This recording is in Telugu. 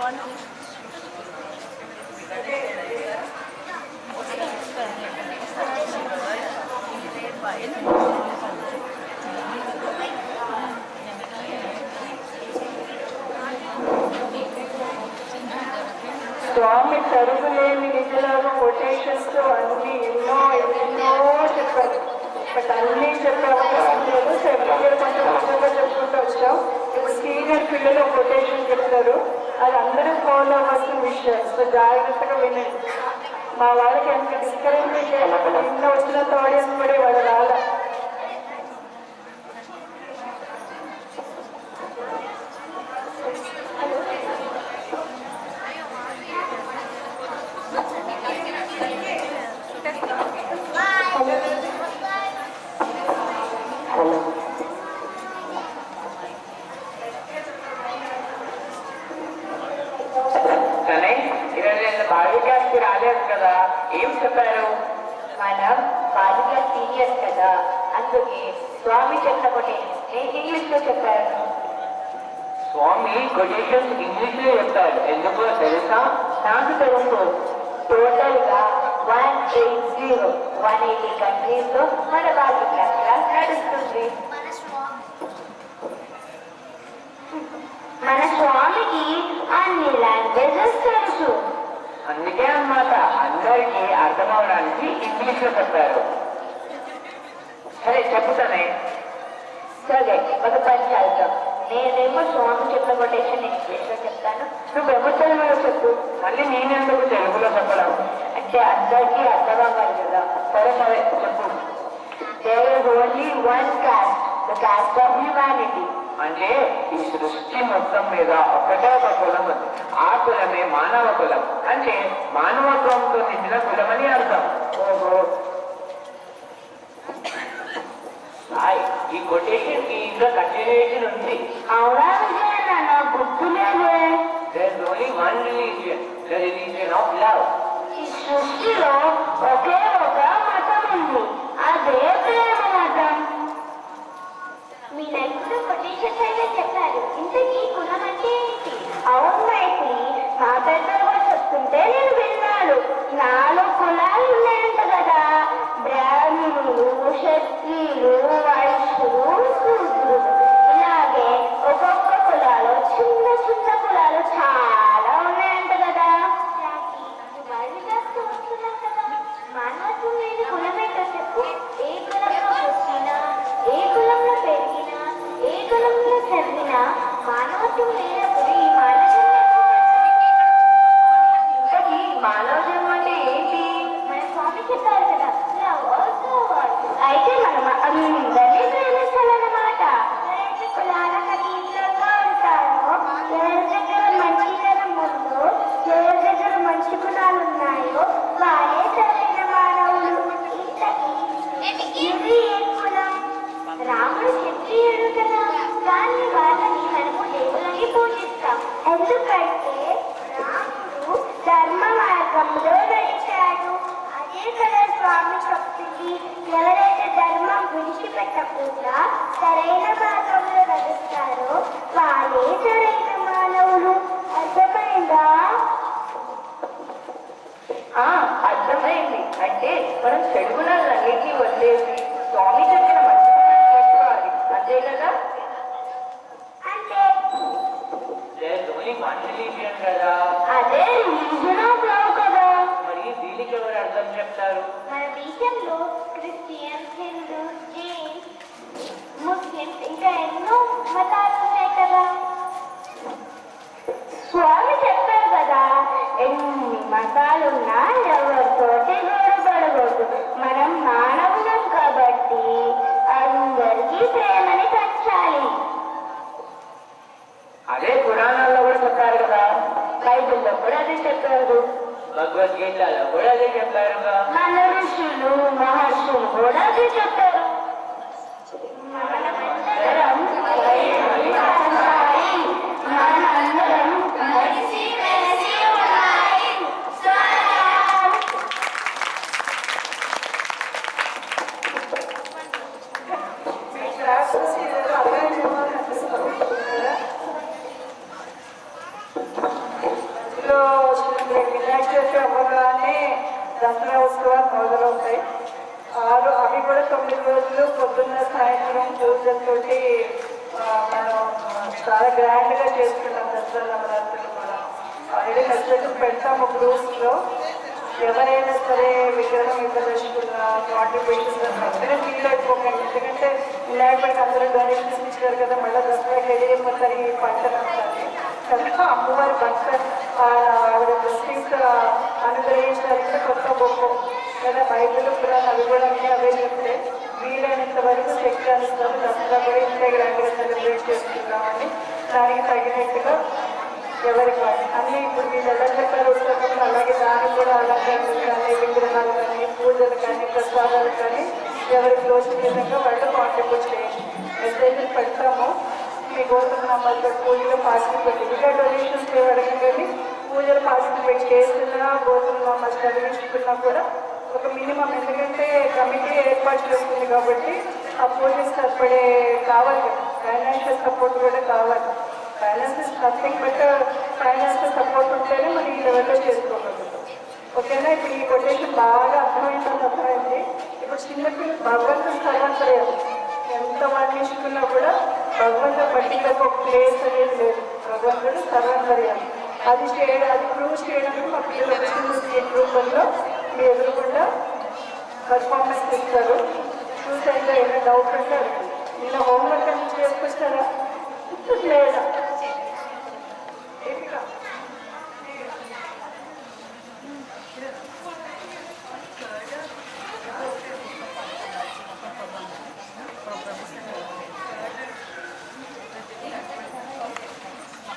స్వామి తరుగులేని నిధులను కొటేషన్స్ అన్ని ఎన్నో ఎన్నెన్నో చెప్పారు. బట్ అన్నీ చెప్పలేదు. సెవెంత్ కొంచెం కొంచెంగా చెప్పుకుంటూ వచ్చాం. ఇప్పుడు సీనియర్ పిల్లలు కొటేషన్ చెప్తారు. అది అందరూ ఫాలో అవ్వాల్సిన విషయం. సో జాగ్రత్తగా వినండి. మా వాళ్ళకి ఎంత డిస్కరేజ్మెంట్ చేయాలి. నిన్న వచ్చిన ఆడియన్స్ కూడా వాళ్ళు రాలా. రాలేదు కదా, ఏం చెప్పారు? మనం బాలిక సీనియర్స్ కదా, అందుకే స్వామి చెప్పిన కొటేషన్ నేను ఇంగ్లీష్ లో చెప్పాను. స్వామి కొటేషన్స్ ఇంగ్లీష్ లో చెప్తారు. ఎందుకో తెలుసా? నాకు తెలుసు. టోటల్ గా 180 కంట్రీస్ లో మన బాలిక క్లాస్ నడుస్తుంది. మన స్వామికి అన్ని లాంగ్వేజెస్ తెలుసు. అందుకే అన్నమాట అందరికీ అర్థం అవడానికి ఇంగ్లీష్ లో చెప్పారు. సరే చెప్పుతానే. సరే ఒక పని చేద్దాం. నేనేమో స్వామి చెప్పిన కొటేషన్ ఇంగ్లీష్ లో చెప్తాను, నువ్వేమో తెలుగులో చెప్పు. మళ్ళీ నేనెందుకు తెలుగులో చెప్పడం? అంటే అందరికీ అర్థం అవ్వాలి కదా. సరే సరే చెప్పు. There is only one caste, the caste of humanity. అంటే ఈ సృష్టి మొత్తం మీద ఒకటే ఒక కులం ఉంది. ఆ కులమే మానవ కులం. అంటే మానవత్వంతో నిండిన కులం అని అర్థం. ఓహో, ఈ కొటేషన్ కి ఇంకా కంటిన్యూషన్ ఉంది. అవునా విజయన్న? నాకు గుర్తులేదే. There is only one religion, the religion of love. ఈ సృష్టిలో ఒకే ఒక మతం ఉంది, అదే ప్రేమ మతం. మీ నలుగురు కొటేషన్స్ అయితే చెప్పారు. ఇంతకీ కులం అంటే ఏంటి? అవును మైత్రి, మా పెద్దలు కూడా చెప్తుంటే నేను విన్నాను. 4 కులాలు ఉన్నాయంట కదా. బ్రాహ్మణులు, క్షత్రియులు, వైశ్యులు, శూద్రులు. ఇలాగే ఒక్కొక్క కులాలు చిన్న చిన్న కులాలు చాలా ఉన్నాయంట కదా. మానవత్వం లేని కులమేంటో చెప్పు. ఏ కులంలో పుట్టినా, ఏ కులంలో పెరిగినా, ఏ కులంలో చదివినా మానవత్వం లేనప్పుడు ఈ మానవ జన్మ అంటే ఏంటి? మన స్వామి చెప్పారు కదా, అయితే మనం అందరినీ ప్రేమించాలన్నమాట. కులాలకు అతీతంగా ఉంటారో, ఎవరి దగ్గర మంచితనం ఉందో, ఎవరి దగ్గర మంచి గుణాలు ఉన్నాయో వాళ్ళే సరైన మానవులు. ఇది ఏ కులం? రాముడు క్షత్రియుడు కదా, కానీ వాళ్ళని మనము దేవులని పూజిస్తాం. ఎందుకంటే రాముడు ధర్మ మార్గంలో నడిచాడు. అదే కదా స్వామి చెప్తుంది. ఎవరైతే ధర్మం విడిచిపెట్టకుండా సరైన మార్గంలో నడుస్తారో వాళ్ళే సరైన మానవులు. అర్థమైందా? అర్థమైంది. అంటే మనం చెడు గుణాలన్నింటినీ వదిలేసి స్వామి చెప్పిన మంచి గుణాలు పెట్టుకోవాలి, అంతే కదా? అంటే కదా. అదే రిలీజన్ ఆఫ్ లవ్ కదా. మరి దీనికి ఎవరు అర్థం చెప్తారు? మన దేశంలో క్రిస్టియన్స్, హిందూస్, జైన్స్, ముస్లిమ్స్ ఇంకా ఎన్నో మతాలు ఉన్నాయి కదా. స్వామి చెప్పారు కదా, ఎన్ని మతాలున్నా ఎవరితోటి గొడవపడకూడదు. మనం మానవులం కాబట్టి అందరికీ ప్రేమని పంచాలి. అదే పురాణాల్లో కూడా చెప్పారు కదా. బైబిల్లో కూడా అదే చెప్పారు. భగవద్గీతలో కూడా అదే చెప్పారుగా. మన ఋషులు మహర్షులు కూడా అదే చెప్పారు. మనందరం కలిసి మెలిసి ఉండాలి. ఏప్రిల్లో వినాయక చవితి అవ్వగానే దసరా ఉత్సవాలు మొదలవుతాయి. అవి కూడా 9 రోజులు పొద్దున్న సాయంత్రం పూజలతోటి మనం చాలా గ్రాండ్గా చేసుకున్నాం దసరా నవరాత్రులు కూడా. ఆల్రెడీ మెసేజ్ పెడతాము గ్రూప్స్లో. ఎవరైనా సరే విగ్రహం ఇవ్వదలుచుకున్నా కాంట్రిబ్యూషన్ అందరూ ఫీల్ అయిపోకండి. ఎందుకంటే వినాయకుడికి అందరూ డొనేషన్స్ ఇచ్చారు కదా, మళ్ళీ దసరాకి వెళ్ళిపోతారు ఈ పంటలు అంటారు కదా. అమ్మవారి భక్త ఆవిడ బ్లెస్సింగ్స్ అనుగ్రహించాలంటే కొత్త గొప్ప కదా. బైబిల్ పురాణాలు అవి కూడా అన్నీ అవే చెప్తే వీలైనంత వరకు శక్తి అనుస్తారు. దసరా కూడా ఇంతే గ్రాండ్గా సెలబ్రేట్ చేసుకున్నామని దానికి తగినట్టుగా ఎవరికి అన్నీ ఇప్పుడు మీరు ఎలా చెప్పారు ఉత్సవం అలాగే దానికి కూడా అలంకరణలు కానీ విగ్రహాలు కానీ పూజలు కానీ ప్రసాదాలు కానీ ఎవరికి తోచిన విధంగా వాళ్ళు కాంట్రిబ్యూట్ చేయండి. మెసేజెస్ పెడతాము. మీ గోత్రనామాలతో పూజలు పార్టిసిపేట్ ఇంకా డొనేషన్స్ అడగం కానీ పూజలు పార్టిసిపేట్ చేస్తున్నా గోత్రనామాలు చదివించుకున్నా కూడా ఒక మినిమం, ఎందుకంటే కమిటీ ఏర్పాటు చేస్తుంది కాబట్టి ఆ పూజలు సరిపడే కావాలి కదా. ఫైనాన్షియల్ సపోర్ట్ కూడా కావాలి. Financial nothing but financial support ఉంటేనే మనం ఈ లెవెల్లో చేసుకోగలుగుతాం. ఓకేనా? ఇప్పుడు ఈ కొటేషన్ బాగా అర్థమైంది. ఇప్పుడు చిన్నపిల్లలు భగవంతుడు సర్వంతర్యాలు ఎంత వర్ణించుకున్నా కూడా భగవంతుడు పట్టికలకు ఒక ప్లేస్ అనేది లేదు. భగవంతుడు సర్వంతర్యాలు అది ప్రూవ్ చేయడానికి మా పిల్లలు స్కీమ్ రూపంలో మీ ఎదురుకుండా పర్ఫార్మెన్స్ ఇస్తారు. చూసాక ఏమైనా డౌట్ ఉంటే నిన్న హోంవర్క్ అన్ని చేసుకొచ్చారా లేదా?